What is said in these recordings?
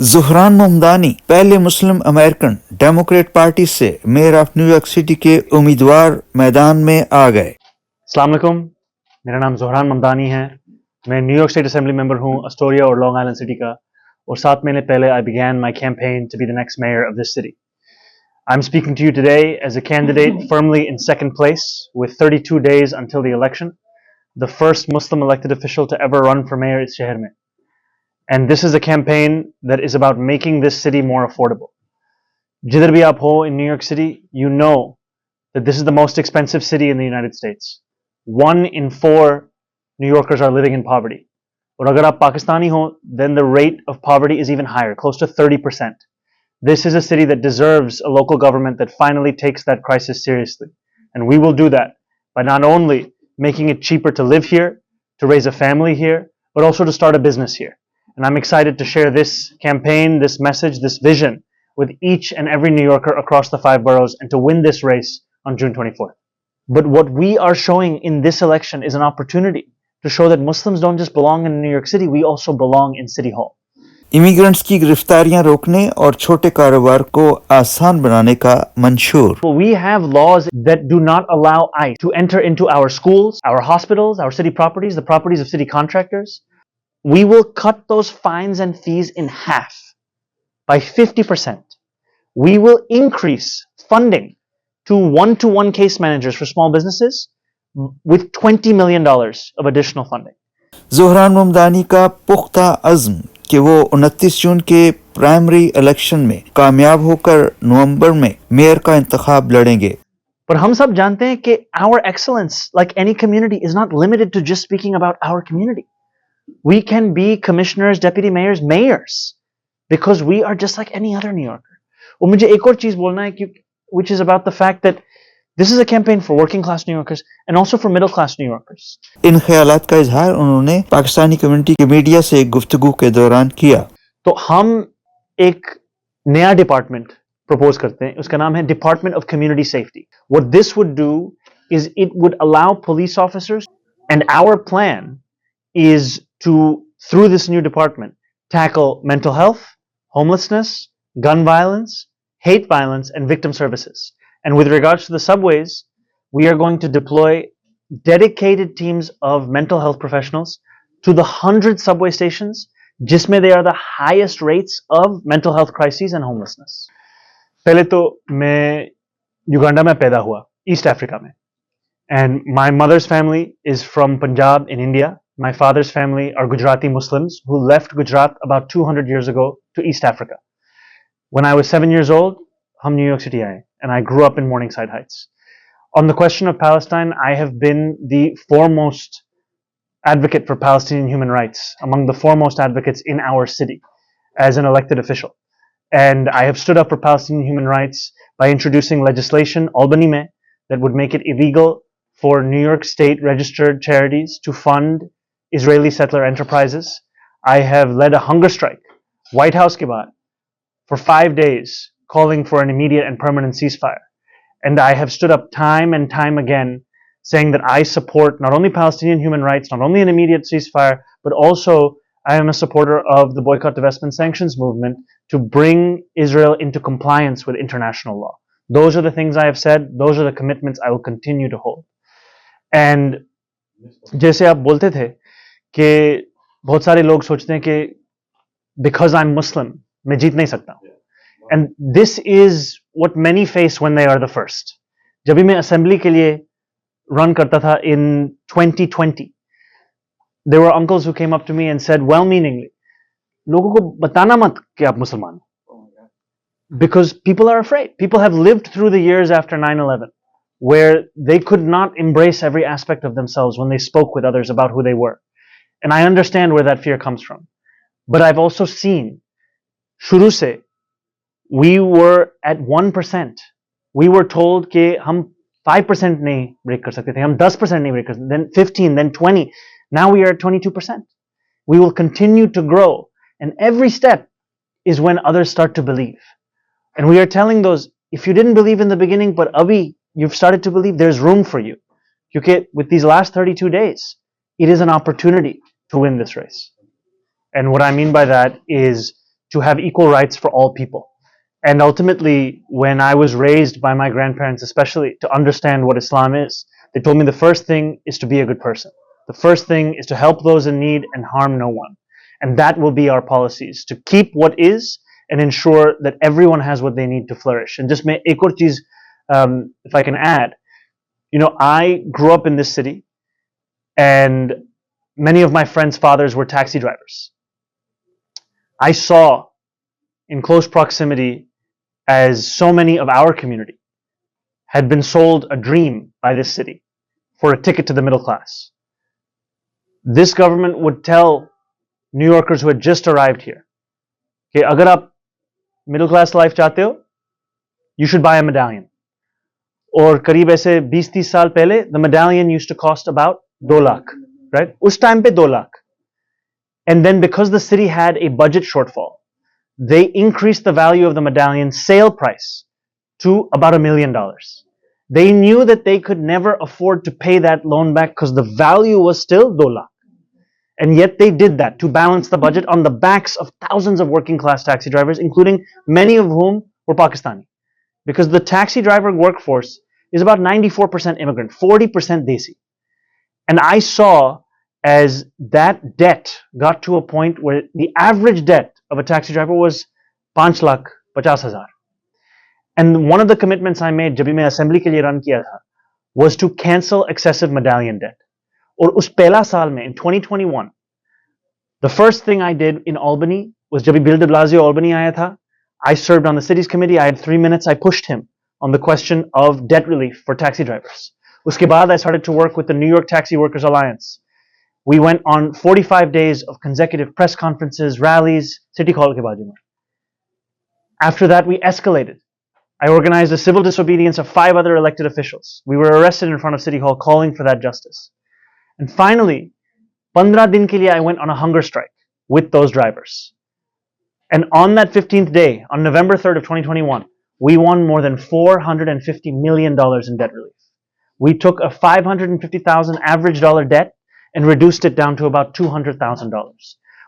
ज़ुहरान ममदानी पहले मुस्लिम American Democrat party से mayor of New York city के उम्मीदवार मैदान में आ गए। अस्सलाम वालेकुम, मेरा नाम ज़ोहरान ममदानी है। मैं न्यूयॉर्क स्टेट असेंबली मेंबर हूँ अस्टोरिया और लॉन्ग आइलैंड सिटी का, और 7 महीने पहले I began my campaign to be the next mayor of this city. I'm speaking to you today as a candidate firmly in second place with 32 days until the election, the first Muslim elected official to ever run for mayor इस शहर में. And this is a campaign that is about making this city more affordable. जिधर भी आप हो in New York City, you know that this is the most expensive city in the United States. 1 in 4 New Yorkers are living in poverty. और अगर आप पाकिस्तानी हो, then the rate of poverty is even higher, close to 30%. This is a city that deserves a local government that finally takes that crisis seriously. And we will do that by not only making it cheaper to live here, to raise a family here, but also to start a business here. And I'm excited to share this campaign, this message, this vision with each and every New Yorker across the 5 boroughs and to win this race on June 24th. But what we are showing in this election is an opportunity to show that Muslims don't just belong in New York City, we also belong in City Hall. Immigrants की गिरफ्तारियां रोकने और छोटे कारोबार को आसान बनाने का मंशूर। We have laws that do not allow ICE to enter into our schools, our hospitals, our city properties, the properties of city contractors. We will cut those fines and fees in half by 50%. We will increase funding to one-to-one case managers for small businesses with $20 million of additional funding. ज़ुहरान Mamdani का पुख्ता अज़्म कि वो 29 जून के primary election में कामयाब होकर नवंबर में mayor का इंतखाब लड़ेंगे। पर हम सब जानते हैं कि our excellence, like any community, is not limited to just speaking about our community. We can be commissioners, deputy mayors, mayors, because we are just like any other New Yorker. और मुझे एक और चीज बोलना है कि which is about the fact that this is a campaign for working class New Yorkers and also for middle class New Yorkers. इन ख्यालात का इजहार उन्होंने पाकिस्तानी कम्युनिटी के मीडिया से गुफ्तगू के दौरान किया। तो हम एक नया डिपार्टमेंट प्रपोज करते हैं, उसका नाम है department of community safety. What this would do is it would allow police officers, and our plan is to, through this new department, tackle mental health, homelessness, gun violence, hate violence, and victim services. And with regards to the subways, we are going to deploy dedicated teams of mental health professionals to the 100 subway stations, जिसमें they are the highest rates of mental health crises and homelessness. पहले तो मैं Uganda में पैदा हुआ, east Africa में. And my mother's family is from Punjab in India. My father's family are Gujarati Muslims who left Gujarat about 200 years ago to East Africa. When I was 7 years old, हम New York City आए, and I grew up in Morningside Heights. On the question of Palestine, I have been the foremost advocate for Palestinian human rights, among the foremost advocates in our city as an elected official. And I have stood up for Palestinian human rights by introducing legislation, Albany में, that would make it illegal for New York State registered charities to fund Israeli settler enterprises. I have led a hunger strike, White House के बाहर, for 5 days, calling for an immediate and permanent ceasefire. And I have stood up time and time again saying that I support not only Palestinian human rights, not only an immediate ceasefire, but also I am a supporter of the boycott, divestment, sanctions movement to bring Israel into compliance with international law. Those are the things I have said. Those are the commitments I will continue to hold. And जैसे आप बोलते थे कि बहुत सारे लोग सोचते हैं कि because I'm Muslim, मैं जीत नहीं सकता. And this is what many face when they are the first. जब भी मैं असेंबली के लिए रन करता था in 2020, there were uncles who came up to me and said well-meaningly, लोगों को बताना मत कि आप मुसलमान हो. Because people are afraid. People have lived through the years after 9/11 where they could not embrace every aspect of themselves when they spoke with others about who they were. And I understand where that fear comes from. But I've also seen, शुरू से, we were at 1%. We were told कि हम 5% नहीं break कर सकते थे, हम 10% नहीं break कर सकते, then 15, then 20. Now we are at 22%. We will continue to grow, and every step is when others start to believe. And we are telling those, if you didn't believe in the beginning, but abhi, you've started to believe, there's room for you. क्योंकि with these last 32 days, it is an opportunity to win this race. And what I mean by that is to have equal rights for all people. And ultimately, when I was raised by my grandparents, especially to understand what Islam is, they told me the first thing is to be a good person. The first thing is to help those in need and harm no one. And that will be our policies, to keep what is and ensure that everyone has what they need to flourish. And just ek aur cheez, if I can add, I grew up in this city, and many of my friends' fathers were taxi drivers. I saw in close proximity as so many of our community had been sold a dream by this city for a ticket to the middle class. This government would tell New Yorkers who had just arrived here, कि अगर आप middle class life चाहते हो, you should buy a medallion. और करीब ऐसे 20-30 साल पहले, the medallion used to cost about 2 lakh, right? उस time पे 2 lakh. And then because the city had a budget shortfall, they increased the value of the medallion sale price to about $1 million. They knew that they could never afford to pay that loan back because the value was still 2 lakh. And yet they did that to balance the budget on the backs of thousands of working class taxi drivers, including many of whom were Pakistani. Because the taxi driver workforce is about 94% immigrant, 40% Desi. And I saw as that debt got to a point where the average debt of a taxi driver was 5 lakh 50 hazar. And one of the commitments I made, जब मैं assembly के लिए run किया था, was to cancel excessive medallion debt. और उस पहला साल में, in 2021, the first thing I did in Albany was जब Bill de Blasio Albany आया था, I served on the city's committee. I had 3 minutes. I pushed him on the question of debt relief for taxi drivers. उसके बाद I started to work with the New York Taxi Workers Alliance. We went on 45 days of consecutive press conferences, rallies, City Hall के बाजू में. After that, we escalated. I organized a civil disobedience of 5 other elected officials. We were arrested in front of City Hall calling for that justice. And finally, 15 din ke liye I went on a hunger strike with those drivers. And on that 15th day, on November 3rd of 2021, we won more than $450 million in debt relief. We took a $550,000 average dollar debt and reduced it down to about $200,000.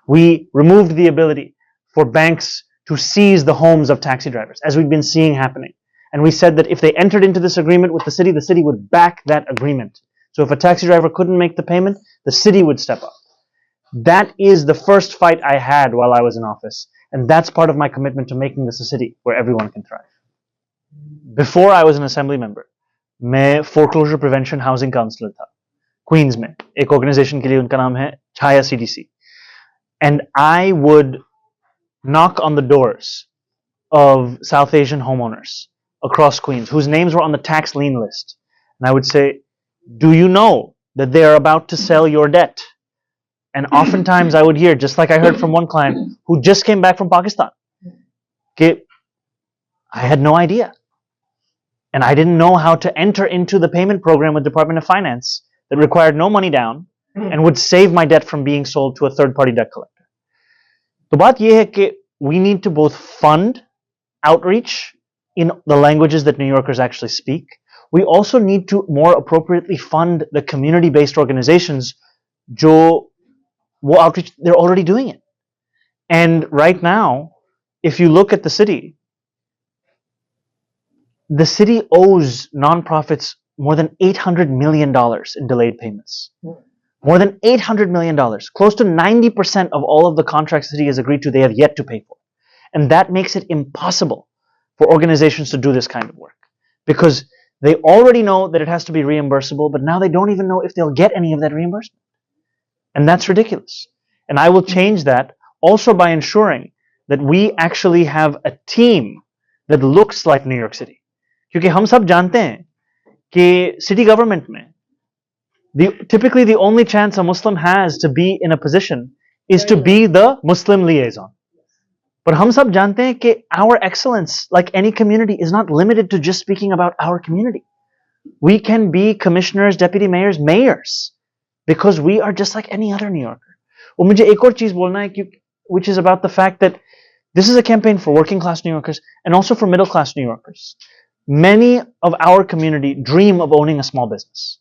We removed the ability for banks to seize the homes of taxi drivers, as we've been seeing happening. And we said that if they entered into this agreement with the city would back that agreement. So if a taxi driver couldn't make the payment, the city would step up. That is the first fight I had while I was in office. And that's part of my commitment to making this a city where everyone can thrive. Before I was an assembly member, मैं foreclosure prevention housing counselor था, Queens में. एक organization के लिए उनका नाम है Chaya CDC. And I would knock on the doors of South Asian homeowners across Queens whose names were on the tax lien list. And I would say, do you know that they are about to sell your debt? And oftentimes I would hear, just like I heard from one client who just came back from Pakistan, that I had no idea. And I didn't know how to enter into the payment program with Department of Finance that required no money down and would save my debt from being sold to a third-party debt collector. तो बात यह है कि we need to both fund outreach in the languages that New Yorkers actually speak. We also need to more appropriately fund the community-based organizations जो वो outreach, they're already doing it. And right now, if you look at the city owes nonprofits more than $800 million in delayed payments. More than $800 million. Close to 90% of all of the contracts the city has agreed to, they have yet to pay for. And that makes it impossible for organizations to do this kind of work. Because they already know that it has to be reimbursable, but now they don't even know if they'll get any of that reimbursement. And that's ridiculous. And I will change that also by ensuring that we actually have a team that looks like New York City. क्योंकि हम सब जानते हैं कि city government में typically the only chance a Muslim has to be in a position is to be the Muslim liaison. But हम सब जानते हैं कि our excellence, like any community, is not limited to just speaking about our community. We can be commissioners, deputy mayors, mayors, because we are just like any other New Yorker. और मुझे एक और चीज बोलना है which is about the fact that this is a campaign for working class New Yorkers and also for middle class New Yorkers. Many of our community dream of owning a small business.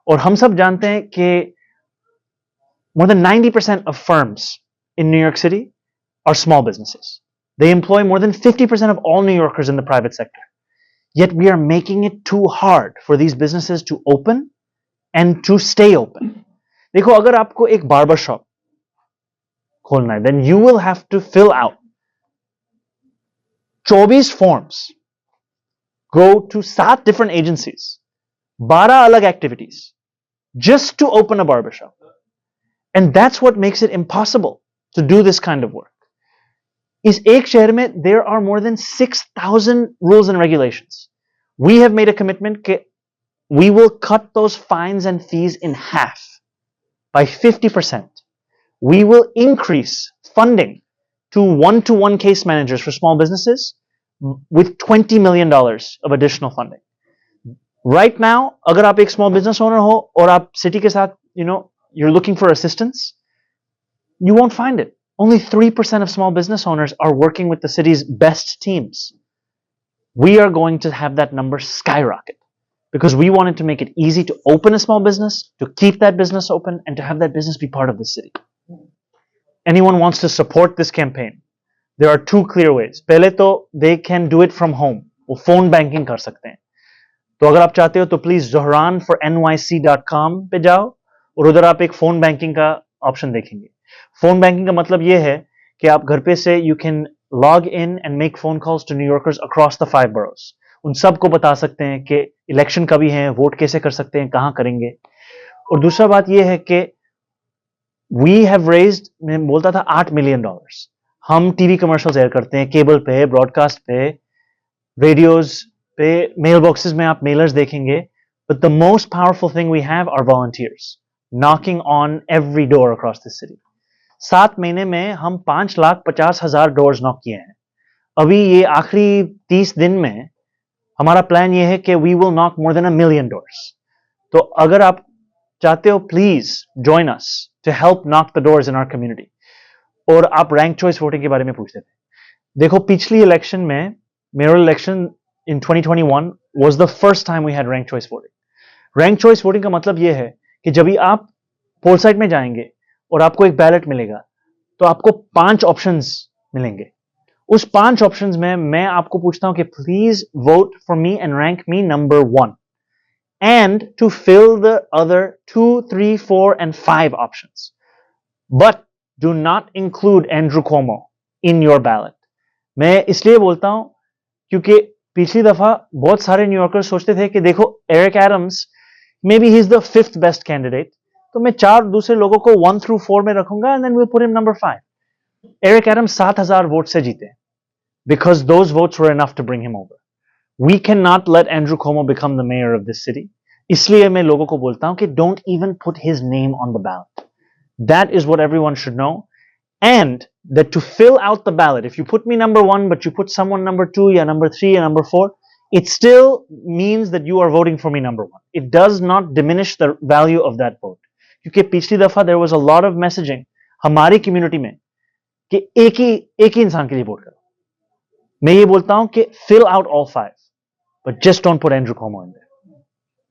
और हम सब जानते हैं कि more than 90% of firms in New York City are small businesses. They employ more than 50% of all New Yorkers in the private sector. Yet we are making it too hard for these businesses to open and to stay open. देखो अगर आपको एक barber shop खोलना है, then you will have to fill out 24 forms, go to 7 different agencies, 12 अलग activities, just to open a barbershop. And that's what makes it impossible to do this kind of work. इस एक शहर में there are more than 6,000 rules and regulations. We have made a commitment that we will cut those fines and fees in half by 50%. We will increase funding to one-to-one case managers for small businesses with $20 million of additional funding. Right now, अगर आप एक small business owner हो और आप city के साथ, you're looking for assistance, you won't find it. Only 3% of small business owners are working with the city's best teams. We are going to have that number skyrocket because we wanted to make it easy to open a small business, to keep that business open, and to have that business be part of the city. Anyone wants to support this campaign, there are 2 clear ways. पहले तो they can do it from home. वो phone banking कर सकते हैं. तो अगर आप चाहते हो तो प्लीज Zohran for nyc.com पे जाओ और उधर आप एक फोन बैंकिंग का ऑप्शन देखेंगे. फोन बैंकिंग का मतलब यह है कि आप घर पे से you can log in and make phone calls to New Yorkers across the 5 boroughs. उन सबको बता सकते हैं कि इलेक्शन कभी है, वोट कैसे कर सकते हैं, कहां करेंगे. और दूसरा बात यह है कि वी हैव रेज्ड, मैं बोलता था $8 million. हम टीवी कमर्शियल्स एयर करते हैं, केबल पे, ब्रॉडकास्ट पे, रेडियोज पे, मेल बॉक्सेस में आप मेलर्स देखेंगे. But the most powerful thing we have are volunteers knocking on every door across the city. 7 महीने में हम 5,50,000 डोर्स नॉक किए हैं. अभी ये आखिरी 30 दिन में हमारा प्लान ये है कि we will knock more than 1 million doors. तो अगर आप चाहते हो please join us to help knock the doors in our community. और आप रैंक चॉइस वोटिंग के बारे में पूछते थे. देखो पिछली इलेक्शन में, mayoral election in 2021 was the first time we had rank choice voting. Rank choice voting का मतलब यह है कि जब भी आप पोल साइट में जाएंगे और आपको एक बैलेट मिलेगा तो आपको 5 ऑप्शंस मिलेंगे. उस 5 ऑप्शंस में मैं आपको पूछता हूं कि please vote for me and rank me number 1 and to fill the other 2, 3, 4 and 5 options. But do not include Andrew Cuomo in your ballot. मैं इसलिए बोलता हूं क्योंकि पिछली दफा बहुत सारे न्यूयॉर्कर्स सोचते थे कि देखो Eric Adams maybe he's the 5th best candidate, तो मैं 4 दूसरे लोगों को 1 through 4 में रखूंगा and then we'll put him number 5. Eric Adams 7,000 vote से जीते because those votes were enough to bring him over. We cannot let Andrew Cuomo become the mayor of this city. इसलिए मैं लोगों को बोलता हूं कि don't even put his name on the ballot. That is what everyone should know. And that to fill out the ballot, if you put me number 1 but you put someone number 2 या number 3 या number 4, it still means that you are voting for me number 1. It does not diminish the value of that vote. क्योंकि पिछली दफा there was a lot of messaging हमारी community में कि एक ही इंसान के लिए वोट करो. मैं ये बोलता हूं कि fill out all 5, but just don't put Andrew Cuomo in there.